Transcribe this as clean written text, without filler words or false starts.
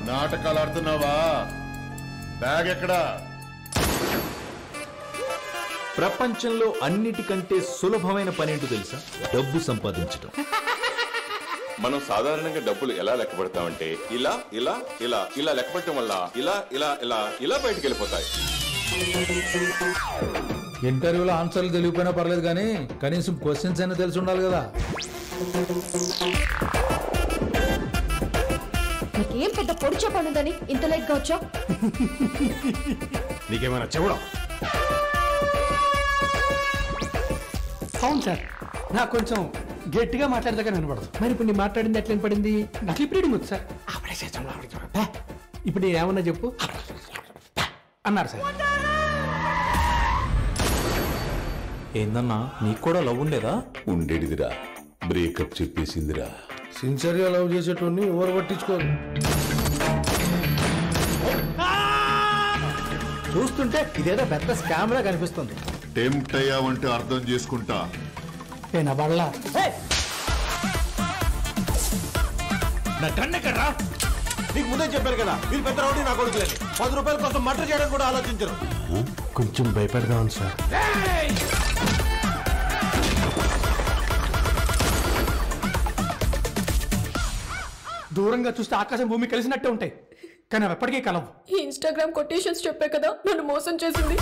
నాటకాలు ఆడుతున్నావా? బ్యాగ్ ఎక్కడా? ప్రపంచంలో అన్నిటికంటే సులభమైన పనేంటో తెలుసా? డబ్బు సంపాదించడం. మనం సాధారణంగా డబ్బులు ఎలా లెక్క పెడతామంటే ఇలా ఇలా ఇలా ఇలా లెక్క పెట్టడం వల్ల ఇలా ఇలా ఇలా ఇలా బయటికి వెళ్ళిపోతాయి. ఇంటర్వ్యూలో ఆన్సర్లు తెలియపోయినా పర్లేదు కానీ కనీసం క్వశ్చన్స్ అయినా తెలిసి ఉండాలి కదా. నీకేం పెద్ద పొడి చెప్పనుందని ఇంత లేట్ గా వచ్చా? నీకేమైనా చెవడం? అవును సార్, నాకు కొంచెం గట్టిగా మాట్లాడదాకా వినపడదు. మరి ఇప్పుడు నీ మాట్లాడింది ఎట్లా వినపడింది? నాకు ఇప్పుడు రీడింగ్ వచ్చు సార్. ఇప్పుడు నేను ఏమన్నా చెప్పు అన్నారు సార్. ఏందన్నా, నీకు కూడా లవ్ ఉండేదా? ఉండేదిరా, బ్రేకప్ చెప్పేసిందిరా. సిన్సియర్గా లవ్ చేసేటోని ఎవరు పట్టించుకోరు. చూస్తుంటే ఇదేదో పెద్ద స్కామ్ లా కనిపిస్తుంది. టెంప్ట్ అయ్యావంటే అర్థం చేసుకుంటా. నా బళ్ళ నా కన్నెక్కడ్రా? నీకు ముందే చెప్పాను కదా, మీరు పెద్ద రౌడీ నా కొడుకులని. 10 రూపాయల కోసం మర్డర్ చేయడం కూడా ఆలోచించరు. కొంచెం భయపెడదాం సార్. దూరంగా చూస్తే ఆకాశం భూమి కలిసినట్టే ఉంటాయి, కానీ అవి ఎప్పటికీ కలవు. ఈ ఇన్స్టాగ్రామ్ కొటేషన్స్ చెప్పే కదా నన్ను మోసం చేసింది.